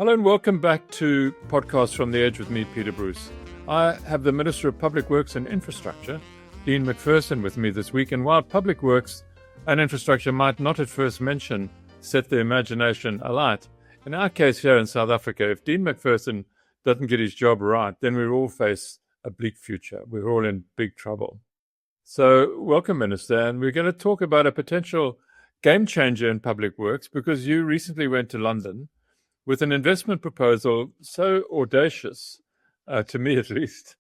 Hello and welcome back to Podcast from the Edge with me, Peter Bruce. I have the Minister of Public Works and Infrastructure, Dean Macpherson, with me this week. And while public works and infrastructure might not at first mention set the imagination alight, in our case here in South Africa, if Dean Macpherson doesn't get his job right, then we all face a bleak future. We're all in big trouble. So welcome, Minister. And we're going to talk about a potential game changer in public works because you recently went to London with an investment proposal so audacious, to me at least,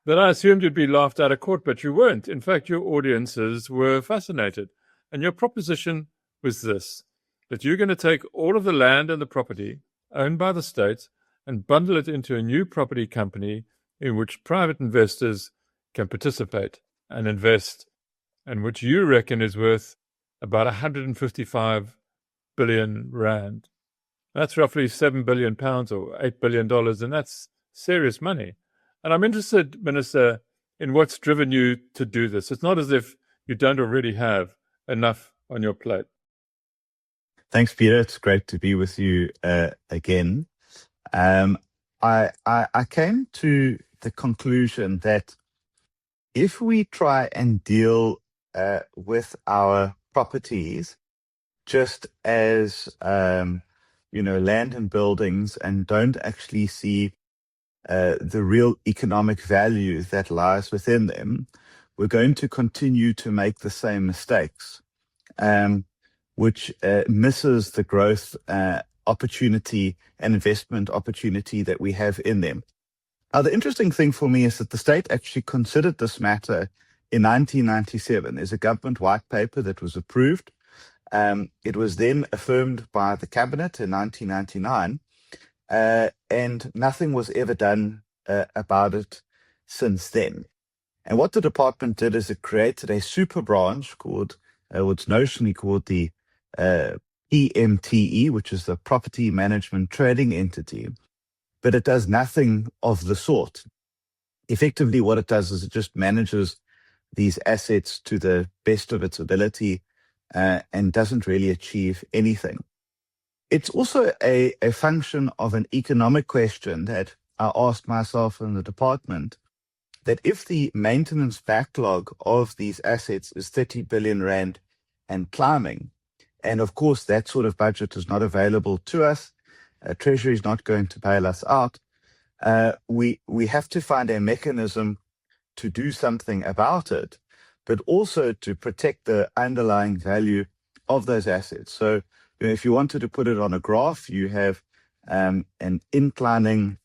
that I assumed you'd be laughed out of court, but you weren't. In fact, your audiences were fascinated. And your proposition was this, that you're going to take all of the land and the property owned by the state and bundle it into a new property company in which private investors can participate and invest, and which you reckon is worth about 155 billion rand. That's roughly £7 billion or $8 billion, and that's serious money. And I'm interested, Minister, in what's driven you to do this. It's not as if you don't already have enough on your plate. Thanks, Peter. It's great to be with you again. I came to the conclusion that if we try and deal with our properties just as land and buildings, and don't actually see the real economic value that lies within them, we're going to continue to make the same mistakes, which misses the growth opportunity and investment opportunity that we have in them. Now, the interesting thing for me is that the state actually considered this matter in 1997. There's a government white paper that was approved. It was then affirmed by the cabinet in 1999, and nothing was ever done about it since then. And what the department did is it created a super branch called, what's notionally called the PMTE, which is the Property Management Trading Entity, but it does nothing of the sort. Effectively, what it does is it just manages these assets to the best of its ability, and doesn't really achieve anything. It's also a function of an economic question that I asked myself in the department, that if the maintenance backlog of these assets is 30 billion rand and climbing, and of course that sort of budget is not available to us, Treasury is not going to bail us out, we have to find a mechanism to do something about it, but also to protect the underlying value of those assets. So if you wanted to put it on a graph, you have an inclining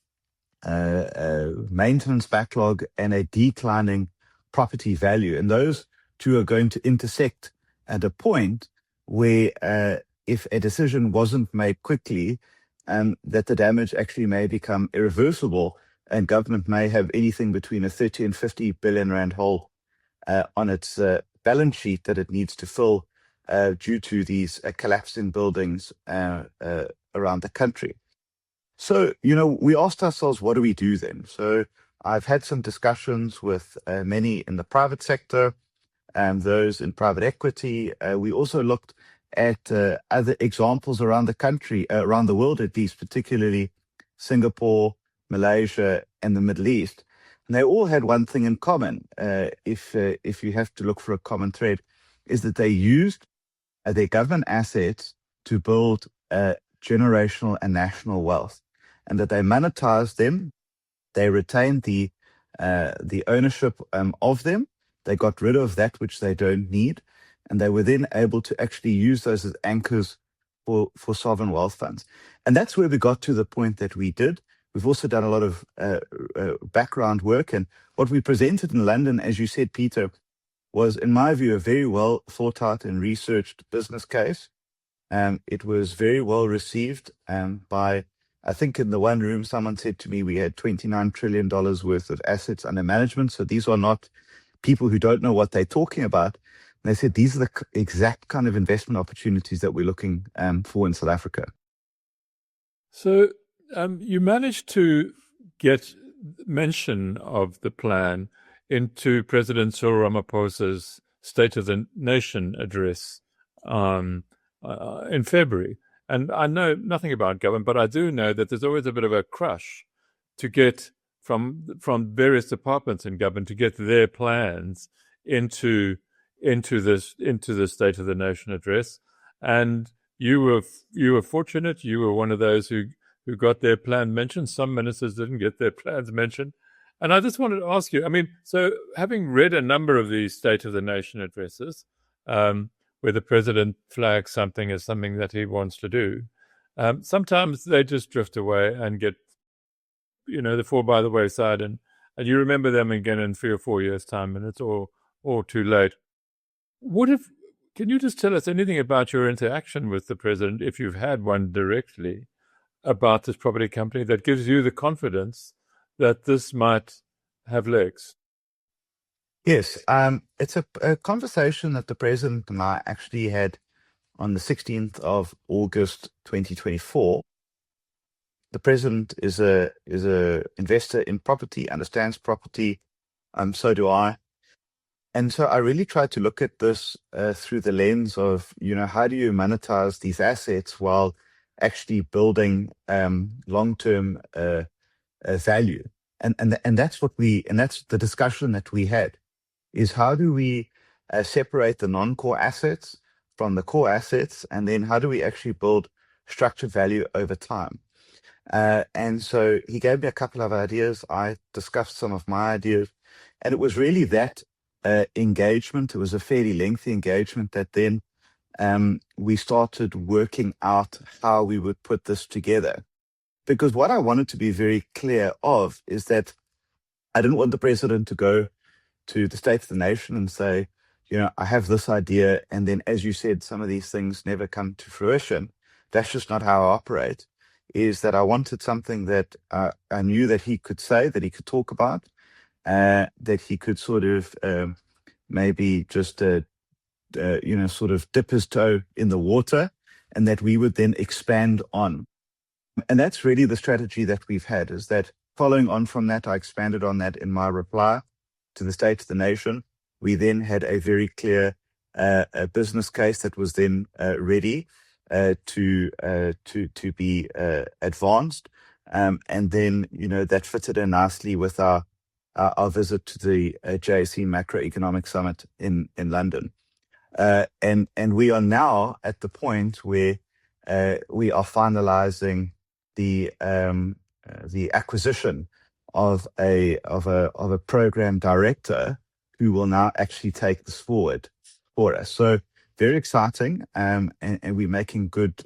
maintenance backlog and a declining property value. And those two are going to intersect at a point where if a decision wasn't made quickly, that the damage actually may become irreversible, and government may have anything between a 30 and 50 billion rand hole on its balance sheet that it needs to fill due to these collapsing buildings around the country. So, we asked ourselves, what do we do then? So I've had some discussions with many in the private sector and those in private equity. We also looked at other examples around the country, around the world at least, particularly Singapore, Malaysia, and the Middle East. And they all had one thing in common, if you have to look for a common thread, is that they used their government assets to build generational and national wealth, and that they monetized them, they retained the ownership of them, they got rid of that which they don't need, and they were then able to actually use those as anchors for sovereign wealth funds. And that's where we got to the point that we did. We've also done a lot of background work, and what we presented in London, as you said, Peter, was, in my view, a very well thought out and researched business case. It was very well received by, I think in the one room, someone said to me we had $29 trillion worth of assets under management. So these are not people who don't know what they're talking about. And they said these are the exact kind of investment opportunities that we're looking for in South Africa. So you managed to get mention of the plan into President Cyril Ramaphosa's State of the Nation address in February. And I know nothing about government, but I do know that there's always a bit of a crush to get from various departments in government to get their plans into the State of the Nation address. And you were fortunate. You were one of those who got their plan mentioned. Some ministers didn't get their plans mentioned. And I just wanted to ask you, I mean, so having read a number of these State of the Nation addresses, where the president flags something as something that he wants to do, sometimes they just drift away and get, they fall by the wayside, and you remember them again in 3 or 4 years' time, and it's all too late. Can you just tell us anything about your interaction with the president, if you've had one directly, about this property company that gives you the confidence that this might have legs? Yes, it's a conversation that the president and I actually had on the 16th of August 2024. The president is a investor in property, understands property, so do I. And so I really tried to look at this through the lens of, how do you monetize these assets while actually building long-term value? And that's the discussion that we had, is how do we separate the non-core assets from the core assets, and then how do we actually build structured value over time? And so he gave me a couple of ideas. I discussed some of my ideas, and it was really that engagement. It was a fairly lengthy engagement that then we started working out how we would put this together. Because what I wanted to be very clear of is that I didn't want the president to go to the State of the Nation and say, I have this idea, and then, as you said, some of these things never come to fruition. That's just not how I operate. Is that I wanted something that I knew that he could say, that he could talk about, that he could sort of maybe just, sort of dip his toe in the water, and that we would then expand on. And that's really the strategy that we've had, is that following on from that, I expanded on that in my reply to the State of the Nation. We then had a very clear business case that was then ready to be advanced, and then that fitted in nicely with our visit to the JSE Macroeconomic Summit in London, and we are now at the point where we are finalizing the acquisition of a program director who will now actually take this forward for us. So very exciting, and we're making good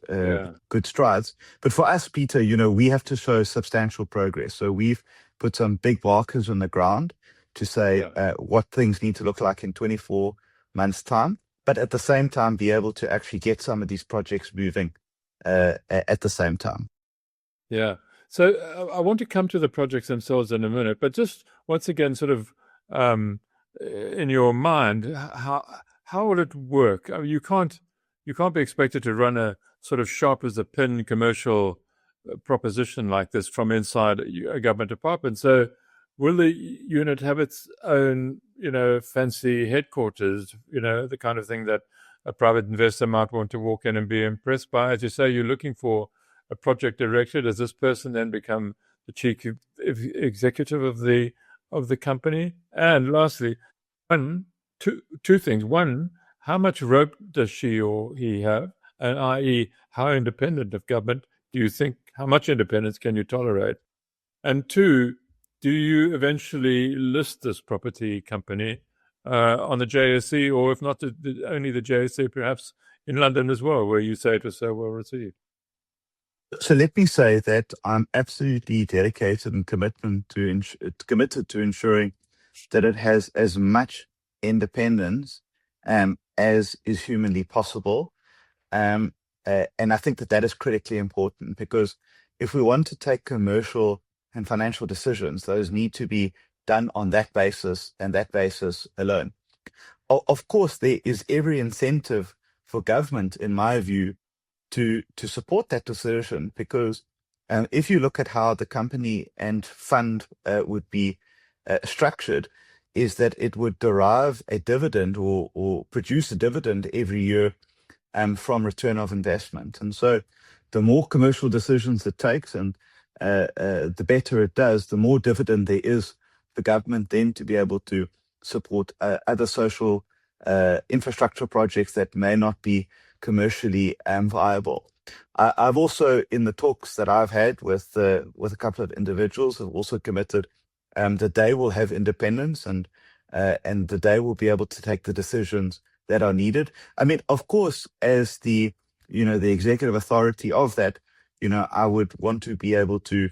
strides. But for us, Peter, we have to show substantial progress. So we've put some big markers on the ground to say what things need to look like in 24 months' time, but at the same time be able to actually get some of these projects moving at the same time. Yeah. So I want to come to the projects themselves in a minute, but just once again, sort of in your mind, how will it work? I mean, you can't be expected to run a sort of sharp as a pin commercial proposition like this from inside a government department. So will the unit have its own, fancy headquarters, the kind of thing that a private investor might want to walk in and be impressed by? As you say, you're looking for a project director. Does this person then become the chief executive of the company? And lastly, two things. One, how much rope does she or he have? And i.e., how independent of government do you think? How much independence can you tolerate? And two, do you eventually list this property company on the JSE, or if not only the JSE, perhaps in London as well, where you say it was so well received? So let me say that I'm absolutely dedicated and committed to ensuring that it has as much independence as is humanly possible. And I think that is critically important, because if we want to take commercial and financial decisions, those need to be done on that basis and that basis alone. Of course, there is every incentive for government, in my view, to support that decision, because if you look at how the company and fund would be structured, is that it would derive a dividend or produce a dividend every year from return of investment. And so the more commercial decisions it takes and the better it does, the more dividend there is for government then to be able to support other social infrastructure projects that may not be commercially viable. I've also, in the talks that I've had with a couple of individuals, have also committed that they will have independence and that they will be able to take the decisions that are needed. I mean, of course, as the executive authority of that, I would want to be able to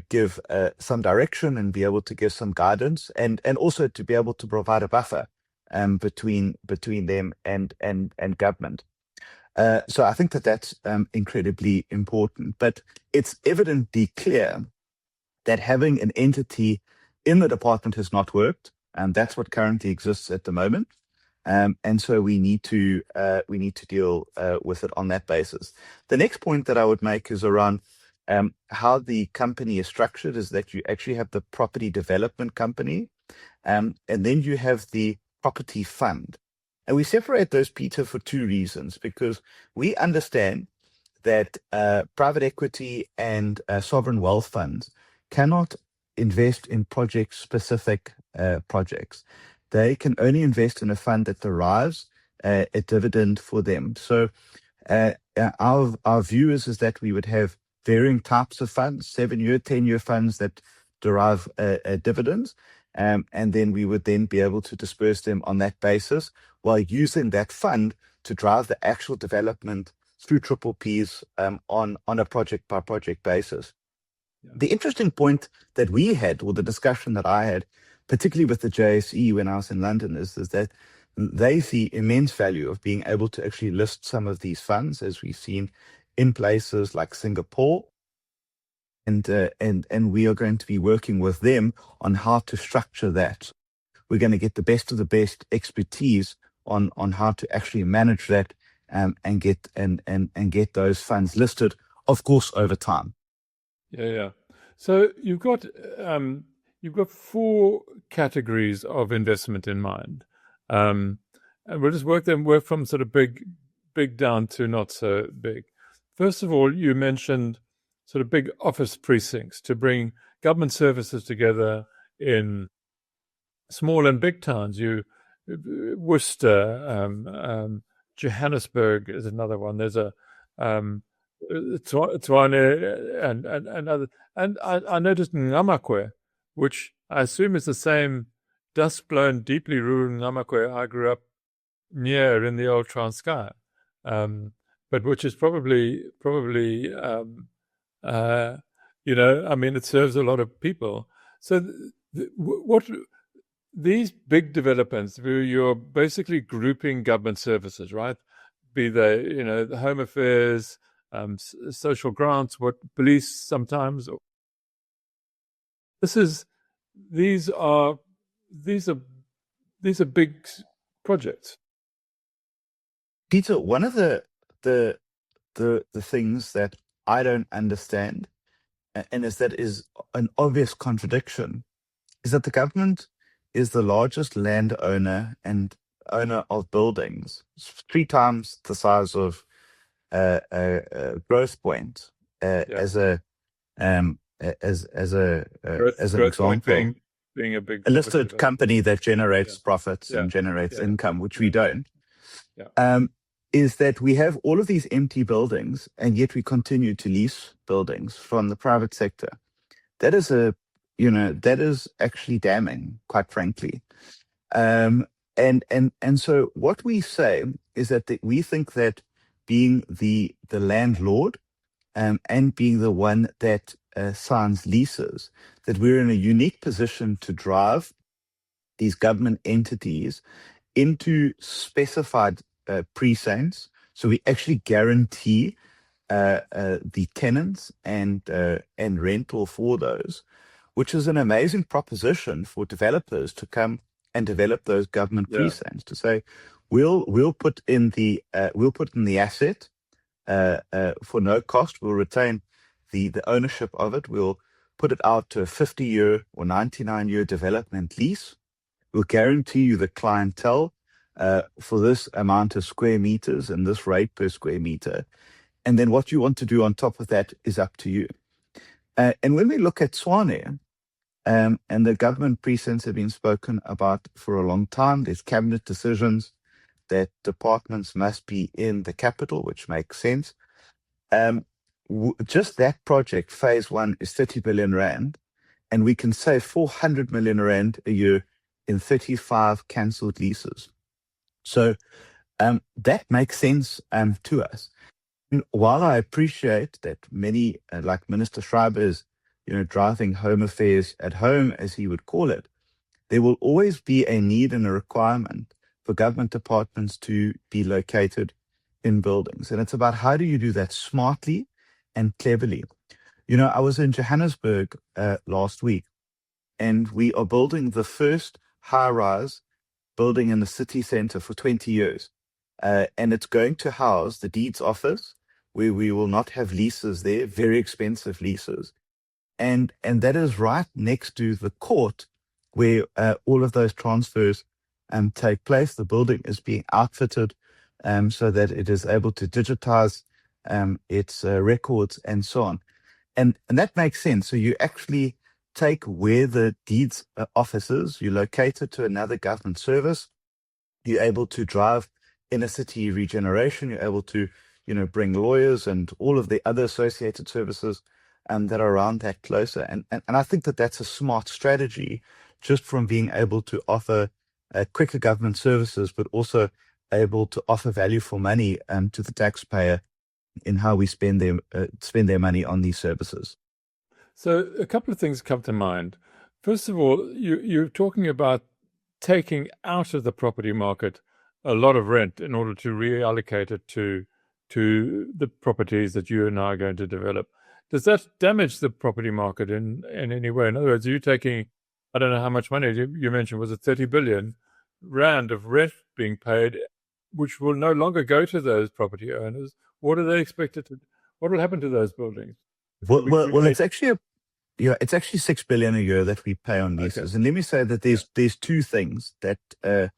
give some direction and be able to give some guidance and also to be able to provide a buffer between them and government. So I think that that's incredibly important. But it's evidently clear that having an entity in the department has not worked, and that's what currently exists at the moment. And so we need to deal with it on that basis. The next point that I would make is around how the company is structured. Is that you actually have the property development company, and then you have the property fund. And we separate those, Peter, for two reasons, because we understand that private equity and sovereign wealth funds cannot invest in project-specific projects. They can only invest in a fund that derives a dividend for them. So our view is that we would have varying types of funds, 7-year, 10-year funds that derive dividends, and then we would then be able to disperse them on that basis while using that fund to drive the actual development through triple Ps on a project-by-project basis. Yeah. The interesting point that we had, or the discussion that I had, particularly with the JSE when I was in London, is that they see immense value of being able to actually list some of these funds, as we've seen in places like Singapore. And we are going to be working with them on how to structure that. We're going to get the best of the best expertise on how to actually manage that and get those funds listed, of course, over time. Yeah. So you've got 4 categories of investment in mind, and we'll just work from sort of big down to not so big. First of all, you mentioned sort of big office precincts to bring government services together in small and big towns. Worcester, Johannesburg is another one. There's a Tshwane and other. And I noticed Ngamakwe, which I assume is the same dust-blown, deeply rural Ngamakwe I grew up near in the old Transkei, but which is probably it serves a lot of people. So what these big developments, you're basically grouping government services, right? Be they, the home affairs, social grants, what police sometimes. These are big projects. Peter, one of the things that I don't understand, and is an obvious contradiction, is that the government is the largest landowner and owner of buildings, 3 times the size of Growth Point, as an example. Being a big listed company that generates profits and generates income, which we don't. Yeah. Is that we have all of these empty buildings, and yet we continue to lease buildings from the private sector. That is that is actually damning, quite frankly. And so what we say is that we think that being the landlord and being the one that signs leases, that we're in a unique position to drive these government entities into specified precincts. So we actually guarantee the tenants and rental for those, which is an amazing proposition for developers to come and develop those government precincts. To say, we'll put in the asset for no cost. We'll retain the ownership of it. We'll put it out to a 50-year or 99-year development lease. We'll guarantee you the clientele for this amount of square meters and this rate per square meter. And then what you want to do on top of that is up to you. And when we look at Tshwane, and the government precincts have been spoken about for a long time, there's cabinet decisions that departments must be in the capital, which makes sense. Just that project, phase one, is 30 billion rand, and we can save 400 million rand a year in 35 cancelled leases. So that makes sense to us. And while I appreciate that many, like Minister Schreiber, is driving home affairs at home, as he would call it, there will always be a need and a requirement for government departments to be located in buildings. And it's about how do you do that smartly and cleverly. I was in Johannesburg last week, and we are building the first high-rise building in the city center for 20 years. And it's going to house the deeds office, where we will not have leases there, very expensive leases. And that is right next to the court where all of those transfers take place. The building is being outfitted so that it is able to digitize its records and so on. And that makes sense. So you actually take where the deeds office is, you locate it to another government service, you're able to drive inner city regeneration, you're able to bring lawyers and all of the other associated services that are around that closer. And I think that that's a smart strategy, just from being able to offer quicker government services, but also able to offer value for money to the taxpayer in how we spend their money on these services. So a couple of things come to mind. First of all, you're talking about taking out of the property market a lot of rent in order to reallocate it to the properties that you and I are going to develop. Does that damage the property market in any way? In other words, are you taking, I don't know how much money you mentioned, was it 30 billion rand of rent being paid, which will no longer go to those property owners? What are they expected to, what will happen to those buildings? Well, it's actually it's actually 6 billion a year that we pay on leases. Okay. And let me say that there's two things that are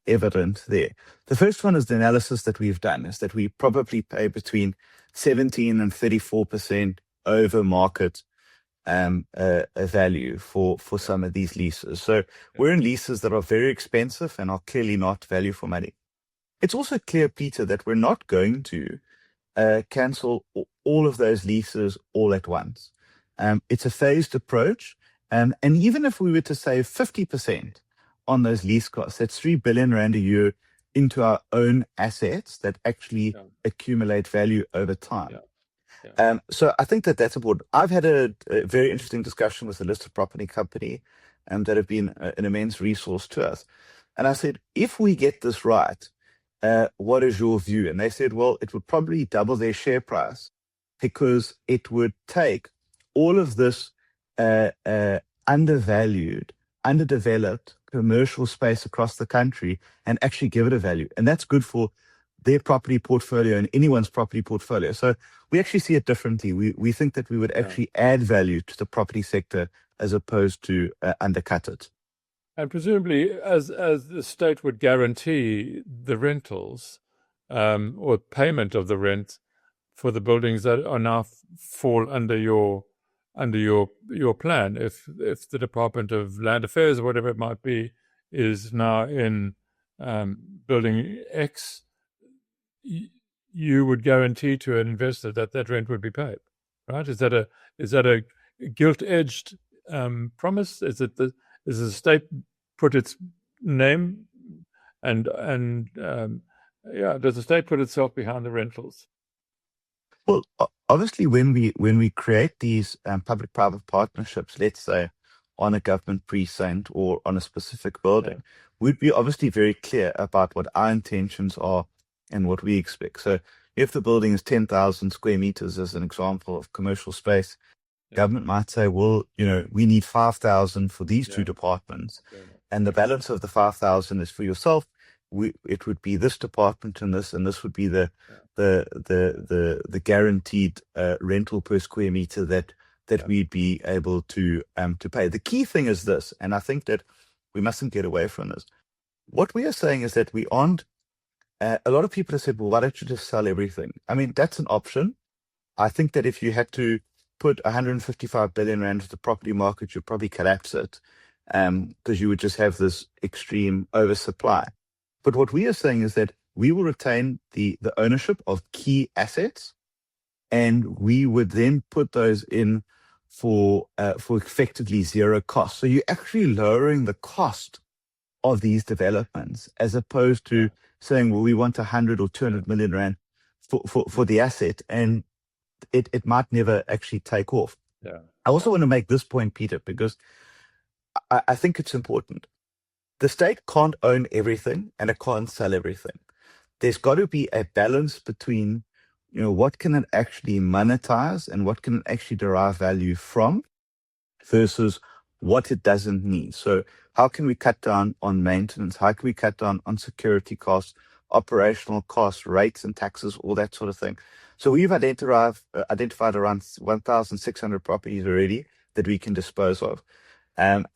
evident there. The first one is the analysis that we've done, is that we probably pay between 17 and 34% over market value for some of these leases. So we're in leases that are very expensive and are clearly not value for money. It's also clear, Peter, that we're not going to cancel all of those leases all at once. It's a phased approach. And even if we were to save 50% on those lease costs, that's 3 billion rand a year into our own assets that actually accumulate value over time. So I think that that's important. I've had a very interesting discussion with a listed property company that have been an immense resource to us. And I said, if we get this right, what is your view? And they said, well, it would probably double their share price, because it would take all of this undervalued, underdeveloped commercial space across the country and actually give it a value. And that's good for their property portfolio and anyone's property portfolio. So we actually see it differently. We think that we would actually add value to the property sector as opposed to undercut it. And presumably, as the state would guarantee the rentals or payment of the rent for the buildings that are now fall under your plan, if the Department of Land Affairs or whatever it might be is now in building X, you would guarantee to an investor that rent would be paid, right? Is that a gilt-edged promise? Is the state put its name and does the state put itself behind the rentals? Well, obviously, when we create these public-private partnerships, let's say on a government precinct or on a specific building, we'd be obviously very clear about what our intentions are and what we expect. So if the building is 10,000 square meters, as an example of commercial space, government might say, well, we need 5,000 for these two departments, and the balance of the 5,000 is for yourself. It would be this department and this would be the guaranteed rental per square meter that we'd be able to pay. The key thing is this, and I think that we mustn't get away from this. What we are saying is that we aren't a lot of people have said, well, why don't you just sell everything? I mean, that's an option. I think that if you had to put 155 billion rand into the property market, you'd probably collapse it, because you would just have this extreme oversupply. But what we are saying is that we will retain the ownership of key assets, and we would then put those in for effectively zero cost. So you're actually lowering the cost of these developments, as opposed to saying, well, we want 100 or 200 million rand for the asset, and it might never actually take off. Yeah. I also want to make this point, Peter, because I think it's important. The state can't own everything and it can't sell everything. There's got to be a balance between, what can it actually monetize and what can it actually derive value from versus what it doesn't need. So how can we cut down on maintenance? How can we cut down on security costs, operational costs, rates and taxes, all that sort of thing? So we've identified around 1,600 properties already that we can dispose of. And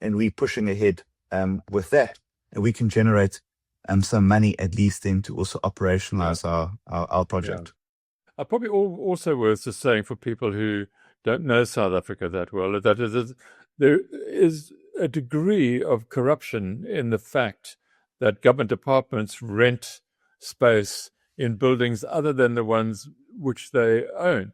we're pushing ahead with that. And we can generate some money at least then to also operationalize our project. Yeah. Probably also worth just saying for people who don't know South Africa that well, that there is a degree of corruption in the fact that government departments rent space in buildings other than the ones which they own.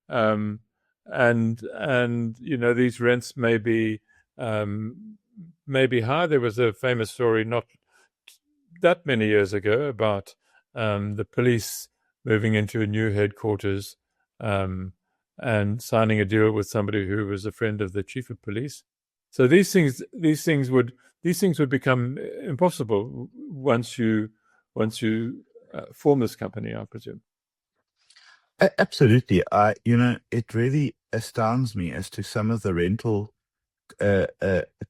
And these rents may be high. There was a famous story not that many years ago about the police moving into a new headquarters and signing a deal with somebody who was a friend of the chief of police. So these things would become impossible once you form this company, I presume. Absolutely. It really astounds me as to some of the rental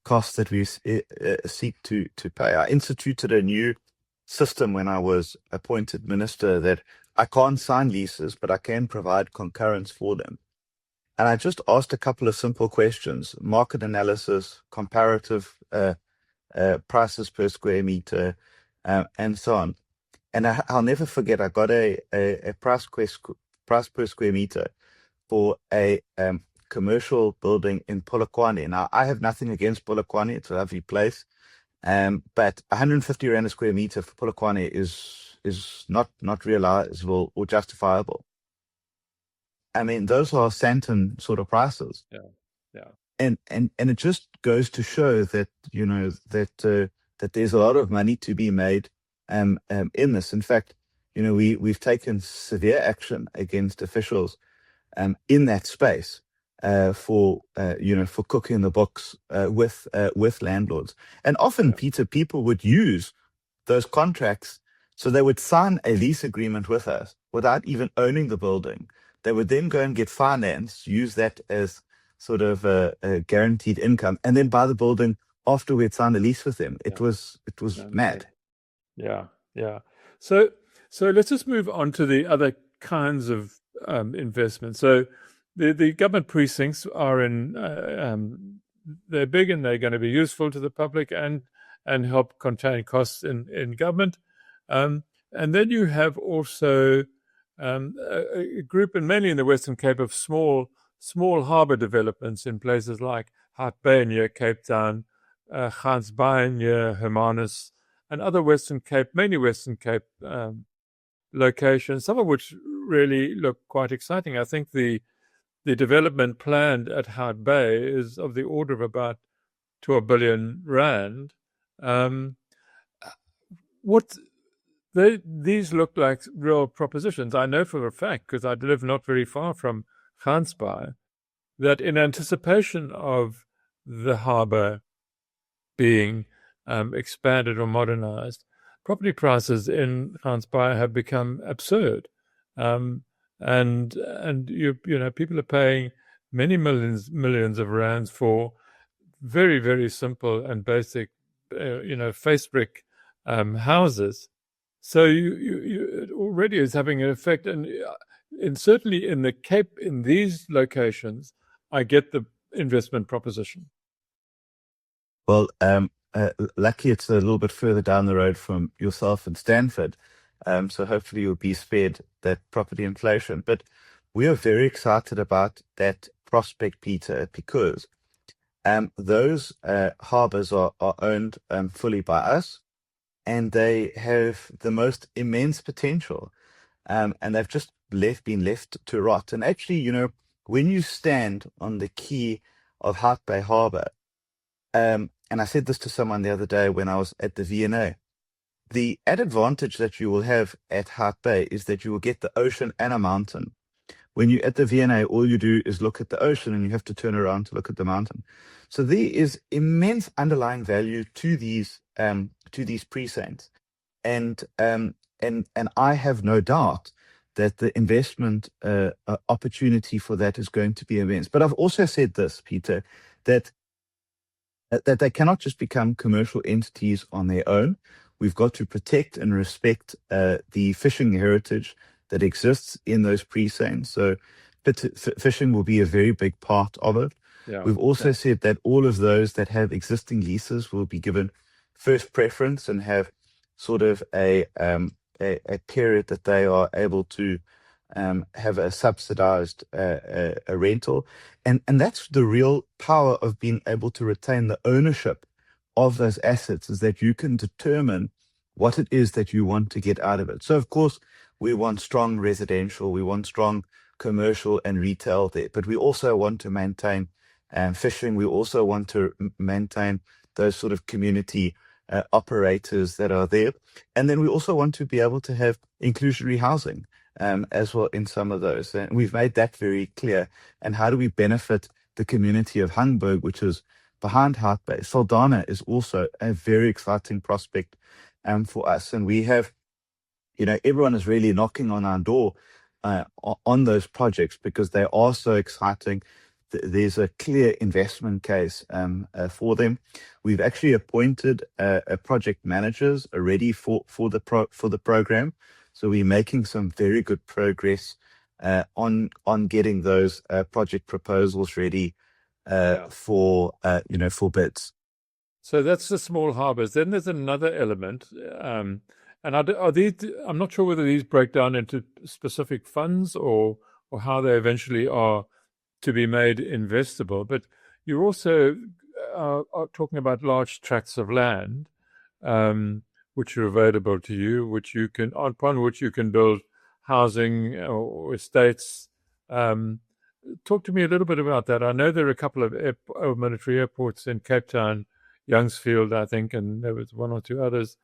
costs that we seek to pay. I instituted a new system when I was appointed minister that I can't sign leases, but I can provide concurrence for them. And I just asked a couple of simple questions: market analysis, comparative prices per square meter, and so on. And I'll never forget, I got a price per square meter for a commercial building in Polokwane. Now, I have nothing against Polokwane. It's a lovely place. But 150 rand a square meter for Polokwane is not realizable or justifiable. I mean, those are Santon sort of prices. Yeah. And it just goes to show that, that there's a lot of money to be made in this. In fact, we've taken severe action against officials in that space for cooking the books with landlords. And often, Peter, people would use those contracts. So they would sign a lease agreement with us without even owning the building. They would then go and get finance, use that as sort of a guaranteed income, and then buy the building after we had signed a lease with them. It was mad. Yeah. So let's just move on to the other kinds of investment. So the government precincts are they're big and they're going to be useful to the public and help contain costs in government. And then you have also a group, and mainly in the Western Cape, of small harbour developments in places like Hart Bay near Cape Town, Gansbaai near Hermanus, and other mainly Western Cape locations, some of which really look quite exciting. I think the development planned at Hart Bay is of the order of about 12 billion rand. These look like real propositions. I know for a fact, because I live not very far from Gansbaai, that in anticipation of the harbour being expanded or modernized, property prices in Gansbaai have become absurd. And people are paying many millions of rands for very, very simple and basic, face brick houses. So it already is having an effect, and certainly in the Cape, in these locations, I get the investment proposition. Well, lucky it's a little bit further down the road from yourself in Stanford, So hopefully you'll be spared that property inflation. But we are very excited about that prospect, Peter, because those harbors are owned fully by us, and they have the most immense potential. And they've just been left to rot. And actually, when you stand on the quay of Hout Bay Harbor, and I said this to someone the other day when I was at the V&A, the added advantage that you will have at Hout Bay is that you will get the ocean and a mountain. When you're at the V&A, all you do is look at the ocean and you have to turn around to look at the mountain. So there is immense underlying value to these precincts. And I have no doubt that the investment opportunity for that is going to be immense. But I've also said this, Peter, that they cannot just become commercial entities on their own. We've got to protect and respect the fishing heritage that exists in those precincts. So fishing will be a very big part of it. Yeah. We've also said that all of those that have existing leases will be given first preference and have sort of a period that they are able to have a subsidized a rental. And that's the real power of being able to retain the ownership of those assets, is that you can determine what it is that you want to get out of it. So, of course, we want strong residential, we want strong commercial and retail there, but we also want to maintain fishing. We also want to maintain those sort of community operators that are there. And then we also want to be able to have inclusionary housing as well in some of those. And we've made that very clear. And how do we benefit the community of Hungberg, which is behind Hout Bay? Saldanha is also a very exciting prospect for us. And we have, everyone is really knocking on our door on those projects because they are so exciting. There's a clear investment case for them. We've actually appointed project managers already for the program. So we're making some very good progress on getting those project proposals ready for bids. So that's the small harbors. Then there's another element, and are these? I'm not sure whether these break down into specific funds or how they eventually are to be made investable. But you're also are talking about large tracts of land, which are available to you, upon which you can build housing or estates. Talk to me a little bit about that. I know there are a couple of military airports in Cape Town, Youngsfield, I think, and there was one or two others.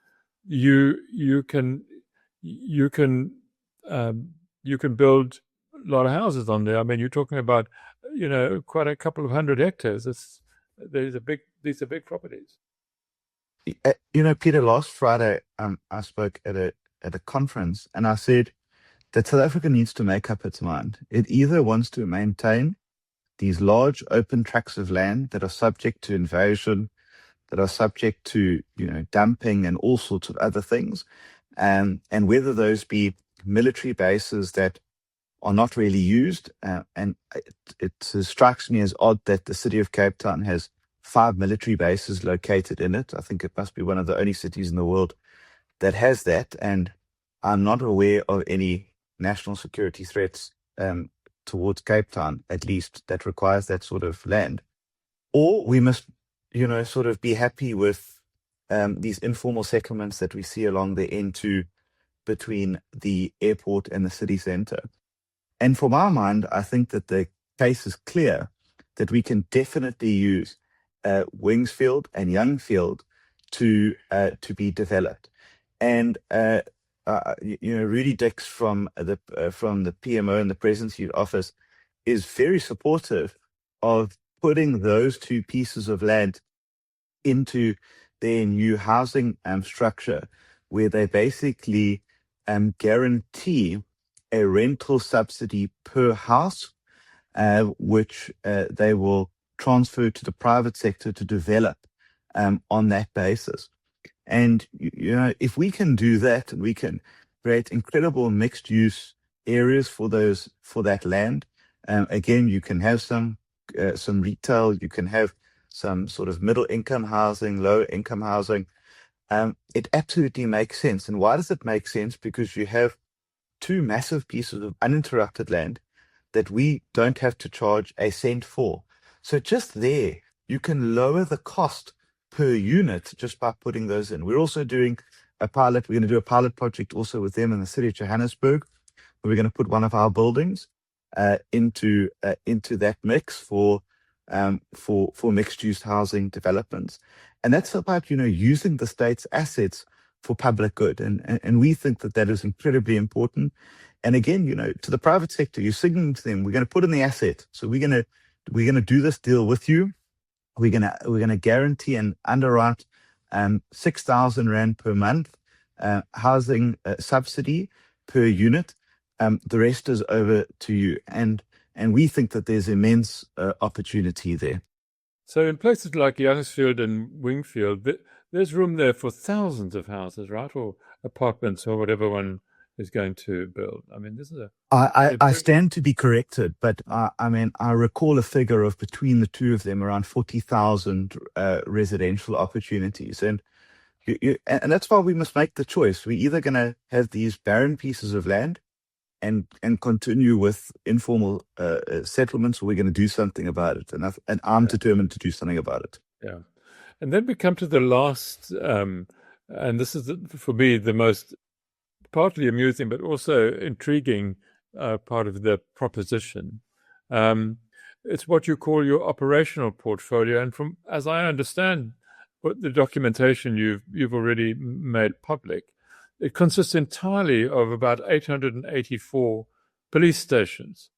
You can build a lot of houses on there. I mean, you're talking about quite a couple of 100 hectares. These are big properties. Peter, last Friday I spoke at a conference, and I said that South Africa needs to make up its mind. It either wants to maintain these large open tracts of land that are subject to invasion, that are subject to dumping and all sorts of other things, and whether those be military bases that are not really used. And it strikes me as odd that the city of Cape Town has 5 military bases located in it. I think it must be one of the only cities in the world that has that. And I'm not aware of any national security threats towards Cape Town, at least, that requires that sort of land. Or we must, sort of be happy with these informal settlements that we see along the N2 between the airport and the city center. And for my mind, I think that the case is clear that we can definitely use Wingsfield and Youngfield to be developed. And Rudy Dix from the PMO and the Presidency Office is very supportive of putting those two pieces of land into their new housing structure, where they basically guarantee a rental subsidy per house, which they will transfer to the private sector to develop on that basis. And if we can do that, and we can create incredible mixed use areas for that land, again, you can have some retail, you can have some sort of middle income housing, low income housing, it absolutely makes sense. And why does it make sense? Because you have two massive pieces of uninterrupted land that we don't have to charge a cent for. So just there, you can lower the cost per unit just by putting those in. We're also doing a pilot. We're going to do a pilot project also with them in the city of Johannesburg. We're going to put one of our buildings into that mix for mixed-use housing developments, and that's about using the state's assets for public good, and we think that is incredibly important. And again, to the private sector, you're signaling to them, we're going to put in the asset, so we're going to do this deal with you. We're gonna guarantee and underwrite 6,000 rand per month housing subsidy per unit. The rest is over to you, and we think that there's immense opportunity there. So in places like Youngsfield and Wingfield, there's room there for thousands of houses, right, or apartments, or whatever one is going to build. I mean, this is I stand to be corrected, but I recall a figure of between the two of them around 40,000 residential opportunities, and and that's why we must make the choice. We're either going to have these barren pieces of land and continue with informal settlements, or we're going to do something about it. And I'm determined to do something about it. Yeah, and then we come to the last, and this is for me the most partly amusing, but also intriguing part of the proposition. It's what you call your operational portfolio, and from as I understand, what the documentation you've already made public, it consists entirely of about 884 police stations.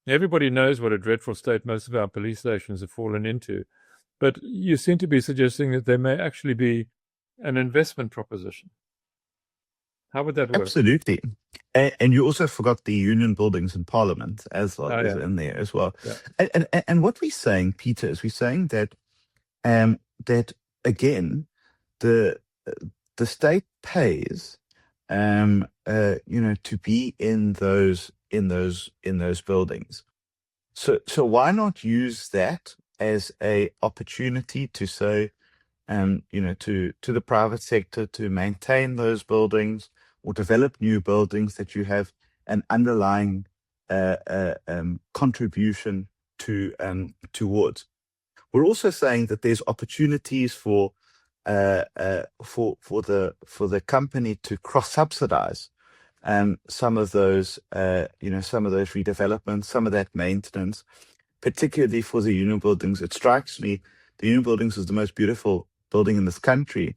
Everybody knows what a dreadful state most of our police stations have fallen into, but you seem to be suggesting that there may actually be an investment proposition. How would that work? Absolutely. And you also forgot the union buildings in Parliament as well as in there as well. Yeah. And what we're saying, Peter, is we're saying that that again, the state pays to be in those buildings. So why not use that as a opportunity to say to the private sector to maintain those buildings or develop new buildings that you have an underlying contribution towards. We're also saying that there's opportunities for the company to cross-subsidize some of those redevelopments, some of that maintenance, particularly for the union buildings. It strikes me the union buildings is the most beautiful building in this country,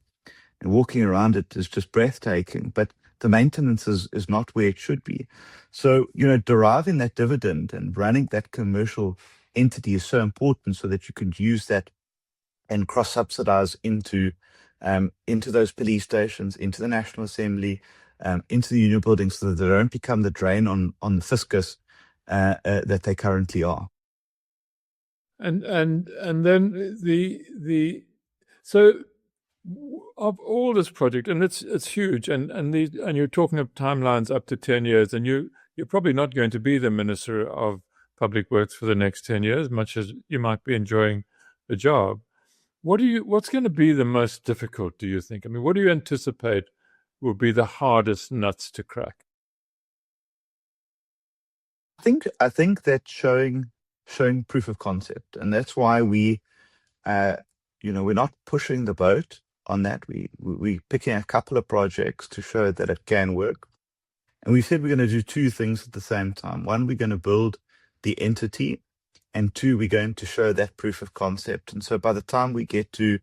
and walking around it is just breathtaking, but the maintenance is not where it should be. So, deriving that dividend and running that commercial entity is so important, so that you can use that and cross-subsidize into those police stations, into the National Assembly, into the union buildings, so that they don't become the drain on the fiscus that they currently are. And then so of all this project, and it's huge, and you're talking of timelines up to 10 years, and you're probably not going to be the Minister of Public Works for the next 10 years, much as you might be enjoying the job. What's going to be the most difficult, do you think? I mean, what do you anticipate will be the hardest nuts to crack? I think that showing proof of concept, and that's why we're not pushing the boat on that. We're picking a couple of projects to show that it can work, and we said we're going to do two things at the same time. One, we're going to build the entity, and two, we're going to show that proof of concept. And so by the time we get to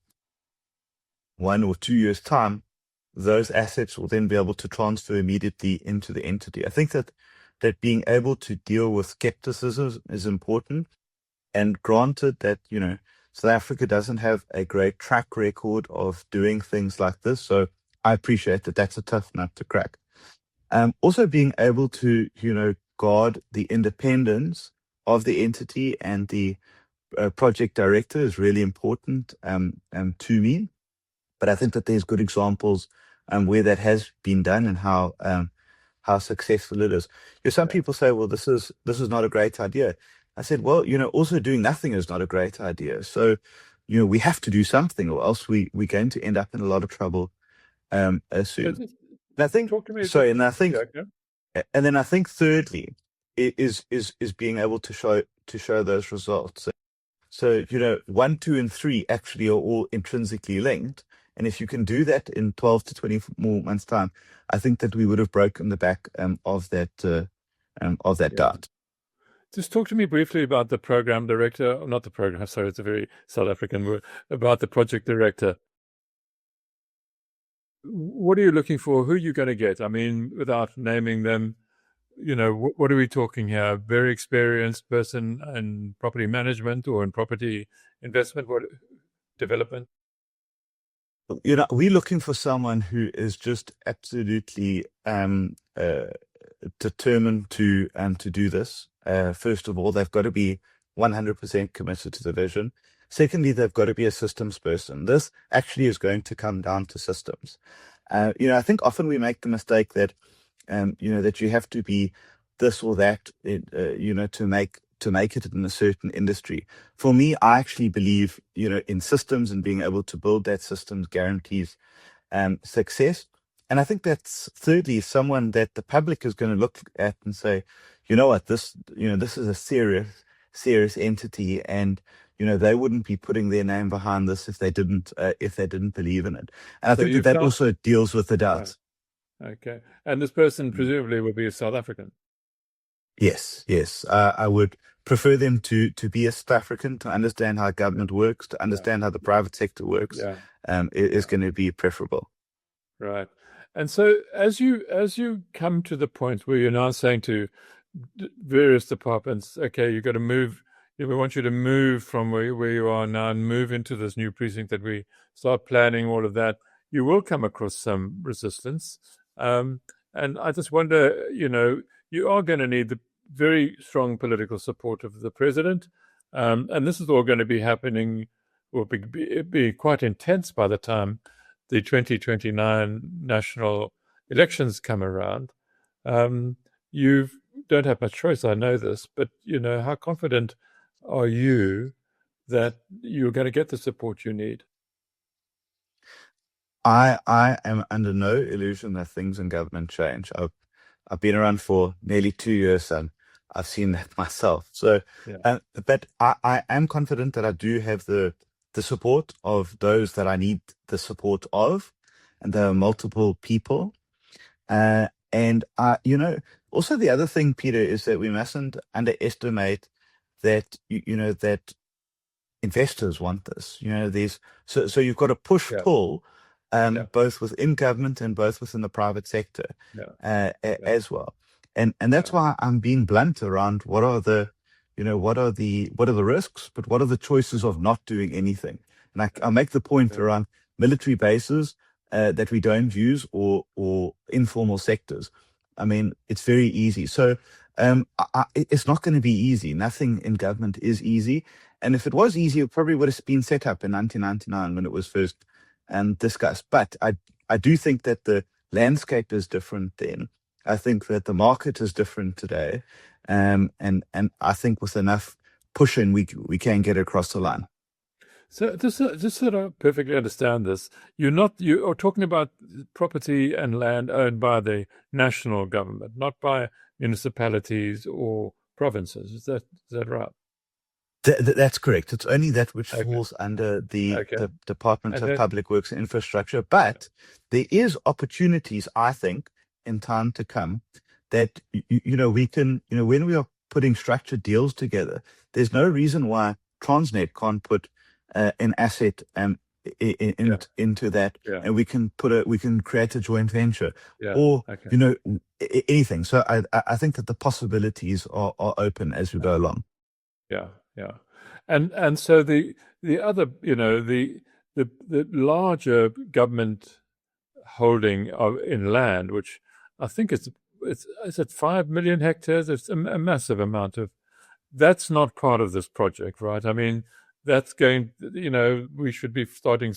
1 or 2 years' time, those assets will then be able to transfer immediately into the entity. I think that being able to deal with skepticism is important. And granted that, South Africa doesn't have a great track record of doing things like this. So I appreciate that that's a tough nut to crack. Also being able to, guard the independence of the entity and the project director is really important to me. But I think that there's good examples where that has been done and how successful it is. Some people say, well, this is not a great idea. I said, well, also doing nothing is not a great idea. So, we have to do something, or else we're going to end up in a lot of trouble soon. Just And I think, talk to me. sorry, and I think, Yeah, okay. and then I think thirdly is being able to show those results. So, 1, 2, and 3 actually are all intrinsically linked. And if you can do that in 12 to 20 more months' time, I think that we would have broken the back of that Yeah. dart. Just talk to me briefly about the program director, or not the program, sorry, it's a very South African word, about the project director. What are you looking for? Who are you going to get? I mean, without naming them, what are we talking here? Very experienced person in property management or in property investment, what development? We're looking for someone who is just absolutely determined to do this. First of all, they've got to be 100% committed to the vision. Secondly, they've got to be a systems person. This actually is going to come down to systems. I think often we make the mistake that that you have to be this or that, to make it in a certain industry. For me, I actually believe, in systems, and being able to build that systems guarantees success. And I think that's thirdly someone that the public is going to look at and say, you know what, this is a serious entity, and they wouldn't be putting their name behind this if they didn't believe in it. And I So think you that found, also deals with the right, doubts. okay. And this person presumably will be a South African. Yes. I would prefer them to be a South African, to understand how government works, to understand how the private sector works. Yeah, Is going to be preferable. right. And so as you come to the point where you're now saying to various departments, okay, you've got to move, we want you to move from where you are now and move into this new precinct, that we start planning all of that, you will come across some resistance. And I just wonder, you are going to need the very strong political support of the president. And this is all going to be happening, will be quite intense by the time the 2029 national elections come around. You don't have much choice, I know this, but how confident are you that you're going to get the support you need? I am under no illusion that things in government change. I've been around for nearly 2 years, and I've seen that myself. So, Yeah. but I am confident that I do have the support of those that I need the support of, and there are multiple people. And also the other thing, Peter, is that we mustn't underestimate that that investors want this. So you've got a push Yeah. pull, Yeah. both within government and both within the private sector, Yeah. as well. And that's why I'm being blunt around what are the risks, but what are the choices of not doing anything. And I make the point around military bases that we don't use, or informal sectors. I mean, it's very easy. So it's not going to be easy. Nothing in government is easy. And if it was easy, it probably would have been set up in 1999 when it was first discussed. But I do think that the landscape is different then. I think that the market is different today. And I think with enough pushing, we can get across the line. So just so I perfectly understand this, you are talking about property and land owned by the national government, not by municipalities or provinces. Is that right? That's correct. It's only that which Okay. falls under the Okay. Department And of then, Public Works and Infrastructure. But there is opportunities, I think, in time to come that, we can, when we are putting structured deals together, there's no reason why Transnet can't put an asset into that, yeah, and we can create a joint venture, yeah, or, okay. anything. So I think that the possibilities are open as we go along. Yeah, yeah. And so the other, the larger government holding in land, which I think is at 5 million hectares. It's a massive amount of. That's not part of this project, right? I mean, that's going. We should be starting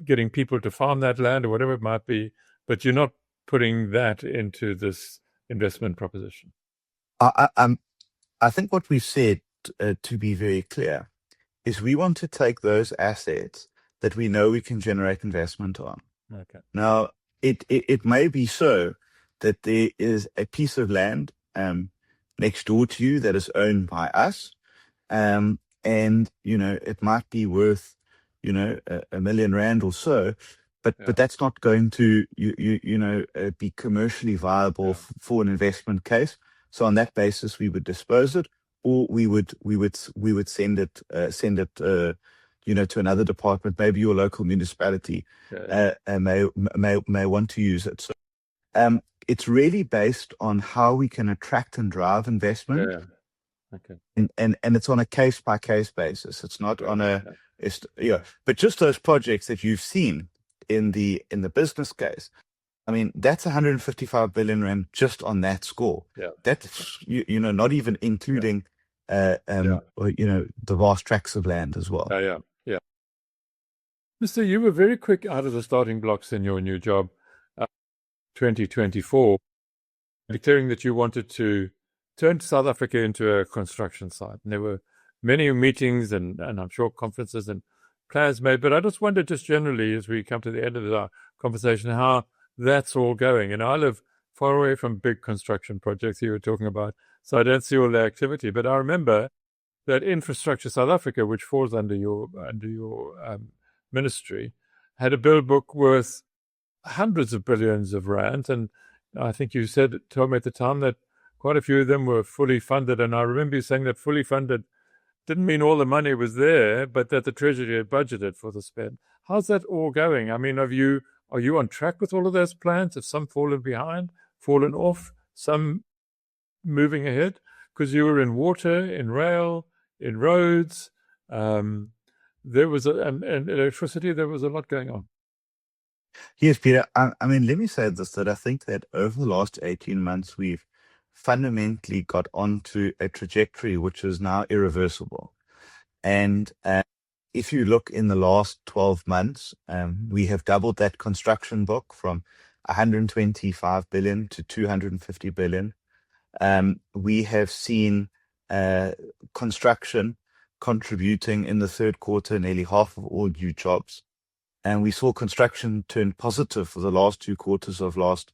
getting people to farm that land or whatever it might be, but you're not putting that into this investment proposition. I think what we've said, to be very clear, is we want to take those assets that we know we can generate investment on. Okay. Now, it may be so that there is a piece of land next door to you that is owned by us, and it might be worth a million rand or so, but Yeah. that's not going to be commercially viable Yeah. for an investment case. So on that basis, we would dispose it, or we would send it to another department. Maybe your local municipality Yeah. may want to use it. So it's really based on how we can attract and drive investment, Yeah. Okay. and it's on a case by case basis. It's not Right. on a Yeah. it's but just those projects that you've seen in the business case. I mean, that's 155 billion rand just on that score. Yeah. That's not even including Yeah. the vast tracts of land as well. Yeah. Yeah. Mister, you were very quick out of the starting blocks in your new job, 2024, declaring that you wanted to turn South Africa into a construction site. And there were many meetings and I'm sure conferences and plans made. But I just wondered, just generally, as we come to the end of our conversation, how that's all going. And I live far away from big construction projects you were talking about, so I don't see all the activity. But I remember that Infrastructure South Africa, which falls under your ministry, had a bill book worth hundreds of billions of rand, and I think you told me at the time that quite a few of them were fully funded. And I remember you saying that fully funded didn't mean all the money was there, but that the Treasury had budgeted for the spend. How's that all going? I mean, are you on track with all of those plans? Have some fallen behind, fallen off, some moving ahead? Because you were in water, in rail, in roads, there was and electricity. There was a lot going on. Yes, Peter. I mean, let me say this, that I think that over the last 18 months, we've fundamentally got onto a trajectory which is now irreversible. And if you look in the last 12 months, we have doubled that construction book from 125 billion to 250 billion. We have seen construction contributing in the third quarter nearly half of all new jobs. And we saw construction turn positive for the last 2 quarters of last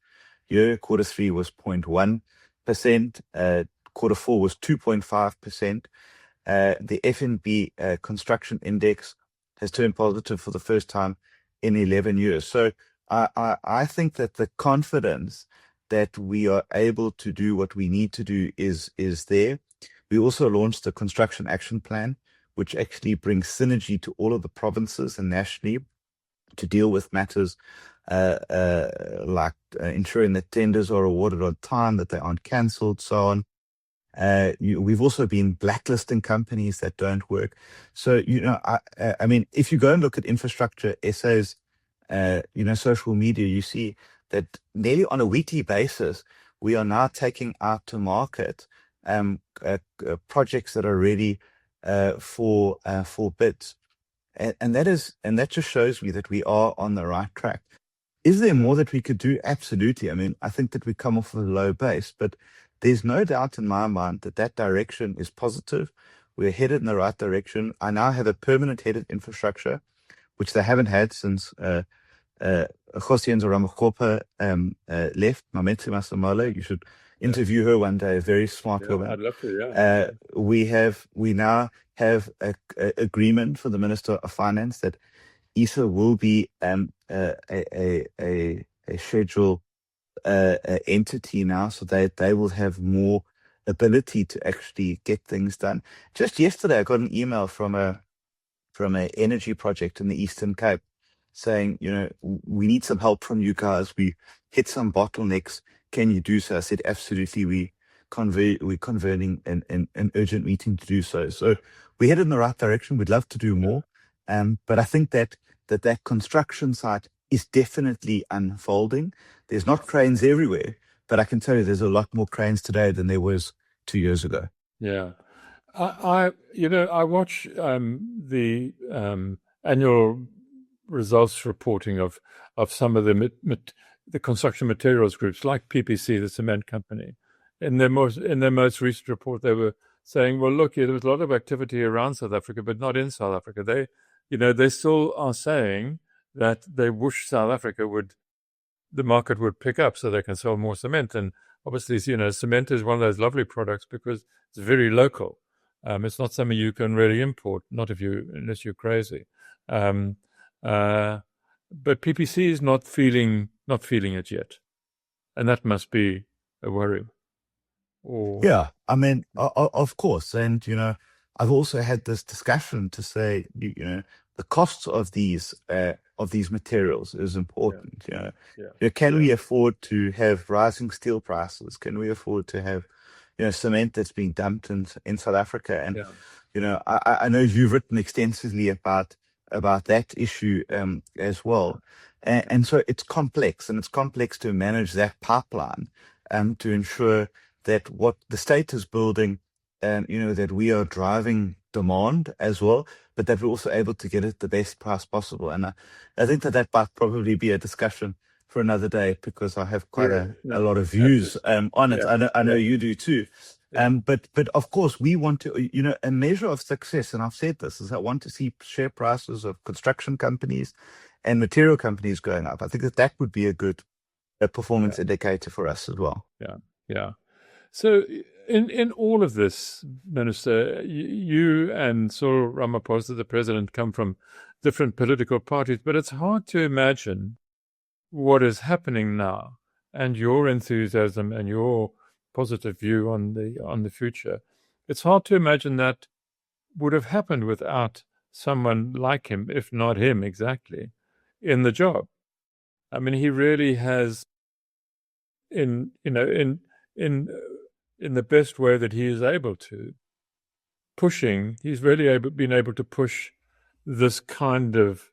year. Quarter 3 was 0.1%. Quarter 4 was 2.5%. The FNB construction index has turned positive for the first time in 11 years. So I think that the confidence that we are able to do what we need to do is there. We also launched the Construction Action Plan, which actually brings synergy to all of the provinces and nationally to deal with matters like ensuring that tenders are awarded on time, that they aren't cancelled, so on. We've also been blacklisting companies that don't work. So, I mean, if you go and look at Infrastructure SA's, social media, you see that nearly on a weekly basis, we are now taking out to market projects that are ready for bids. And that just shows me that we are on the right track. Is there more that we could do? Absolutely. I mean, I think that we come off of a low base, but there's no doubt in my mind that direction is positive. We're headed in the right direction. I now have a permanent head of infrastructure, which they haven't had since Josienzo Ramakopa left. Mametse Masamolo, you should interview her one day. A very smart woman. I'd love to. Yeah. We now have a agreement for the Minister of Finance that ISA will be a schedule entity now, so they will have more ability to actually get things done. Just yesterday, I got an email from an energy project in the Eastern Cape saying, we need some help from you guys. We hit some bottlenecks. Can you do so? I said, absolutely. We're converting an urgent meeting to do so. So we're headed in the right direction. We'd love to do more. But I think that construction site is definitely unfolding. There's not cranes everywhere, but I can tell you there's a lot more cranes today than there was 2 years ago. Yeah. I watch the annual results reporting of some of the construction materials groups like PPC, the cement company. In their most recent report, they were saying, well, look, there was a lot of activity around South Africa, but not in South Africa. They still are saying that they wish South Africa the market would pick up so they can sell more cement. And obviously, cement is one of those lovely products because it's very local. It's not something you can really import, unless you're crazy. Um, but PPC is not feeling it yet, and that must be a worry. Yeah, I mean, of course. And, I've also had this discussion to say, the costs of these materials is important. Can we afford to have rising steel prices? Can we afford to have, cement that's being dumped in South Africa? And, I know you've written extensively about that issue as well. And so it's complex, and it's complex to manage that pipeline to ensure that what the state is building, that we are driving demand as well, but that we're also able to get it the best price possible. And I think that might probably be a discussion for another day, because I have quite a lot of views on it. I know you do too. But of course, we want to, a measure of success, and I've said this, is I want to see share prices of construction companies and material companies going up. I think that would be a good performance indicator for us as well. Yeah. So in all of this, Minister, you and Cyril Ramaphosa, the president, come from different political parties, but it's hard to imagine what is happening now, and your enthusiasm and your positive view on the future. It's hard to imagine that would have happened without someone like him, if not him exactly, in the job. I mean, he really has, in the best way that he is able to, he's really been able to push this kind of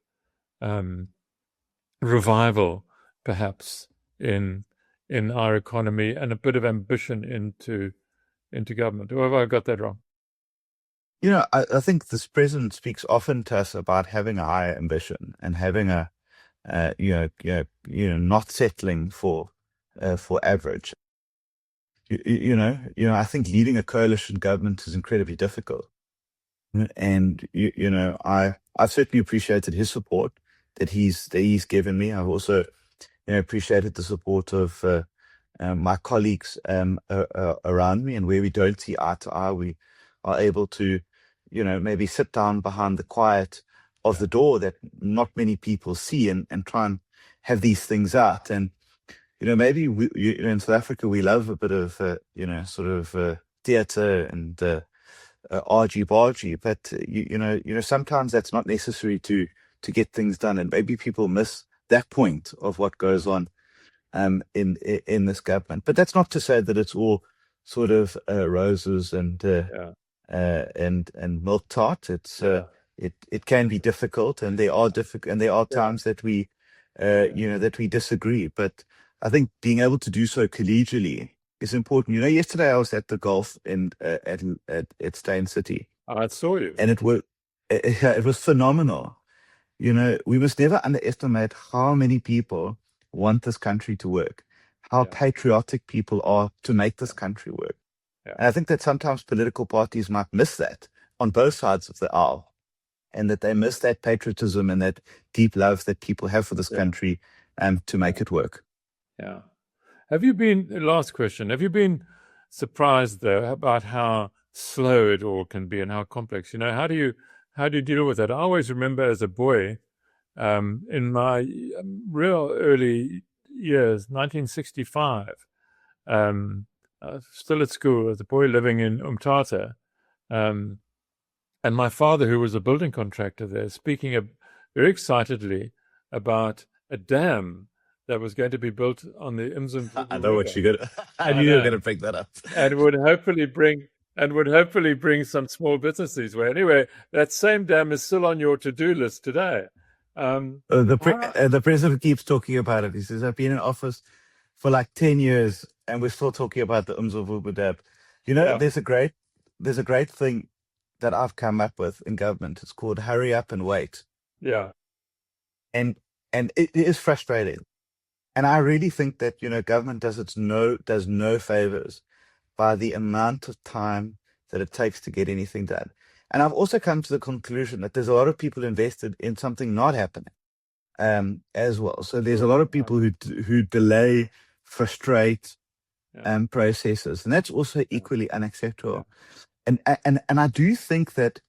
revival, perhaps, in our economy, and a bit of ambition into government. Or have I got that wrong? I think this president speaks often to us about having a higher ambition and having not settling for average. I think leading a coalition government is incredibly difficult. And, I've certainly appreciated his support that he's given me. I've also, appreciated the support of my colleagues around me, and where we don't see eye to eye, we are able to, maybe sit down behind the quiet of the door that not many people see, and try and have these things out. And, maybe in South Africa, we love a bit of, theatre and argy-bargy, but, sometimes that's not necessary to get things done. And maybe people miss that point of what goes on in this government. But that's not to say that it's all sort of roses and milk tart. It's it can be difficult, and there are times that we that we disagree. But I think being able to do so collegially is important. Yesterday I was at the golf at Tshwane City. I saw you, and it was phenomenal. We must never underestimate how many people want this country to work, how patriotic people are to make this country work. And I think that sometimes political parties might miss that on both sides of the aisle, and that they miss that patriotism and that deep love that people have for this country to make it work. Yeah. Last question, have you been surprised, though, about how slow it all can be and how complex? How do you deal with that? I always remember as a boy, in my real early years, 1965, still at school, as a boy living in Umtata, and my father, who was a building contractor there, speaking very excitedly about a dam that was going to be built on the Imzimvubu. I know what you're gonna. I knew you were gonna pick that up, and would hopefully bring some small businesses. Well, anyway, that same dam is still on your to-do list today. The president keeps talking about it. He says, "I've been in office for like 10 years, and we're still talking about the Imzimvubu dam." There's a great thing that I've come up with in government. It's called "Hurry Up and Wait." Yeah, and it is frustrating. And I really think that, government does no favors by the amount of time that it takes to get anything done. And I've also come to the conclusion that there's a lot of people invested in something not happening. as well. So there's a lot of people who delay, frustrate processes, and that's also equally unacceptable. And I do think that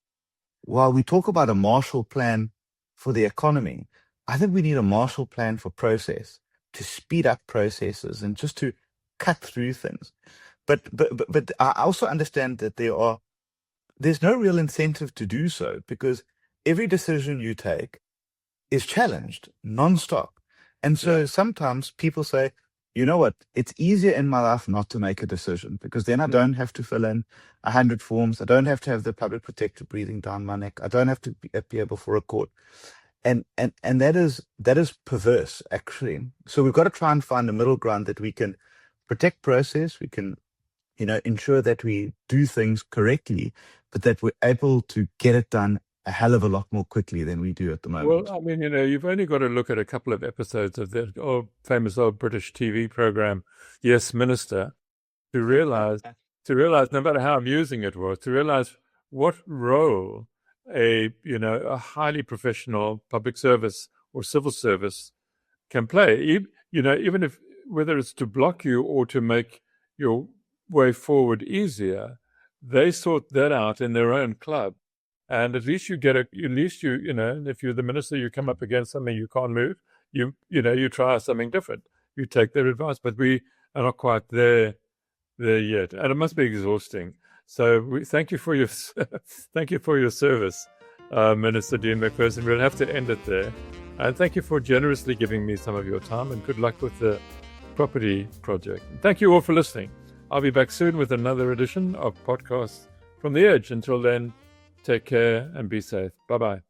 while we talk about a Marshall Plan for the economy, I think we need a Marshall Plan for process to speed up processes and just to cut through things. But I also understand that there's no real incentive to do so, because every decision you take is challenged nonstop. And so sometimes people say, you know what, it's easier in my life not to make a decision, because then I don't have to fill in 100 forms. I don't have to have the public protector breathing down my neck. I don't have to appear before a court. And that is perverse, actually. So we've got to try and find a middle ground that we can protect process, we can, ensure that we do things correctly, but that we're able to get it done a hell of a lot more quickly than we do at the moment. Well, I mean, you've only got to look at a couple of episodes of that famous old British TV program, Yes, Minister, to realize, no matter how amusing it was, to realize what role a highly professional public service or civil service can play. Even if, whether it's to block you or to make your way forward easier, they sort that out in their own club. And at least if you're the minister, you come up against something you can't move, you try something different. You take their advice, but we are not quite there yet. And it must be exhausting. So we thank you for your service, Minister Dean Macpherson. We'll have to end it there. And thank you for generously giving me some of your time, and good luck with the property project. Thank you all for listening. I'll be back soon with another edition of Podcasts from the Edge. Until then, take care and be safe. Bye-bye.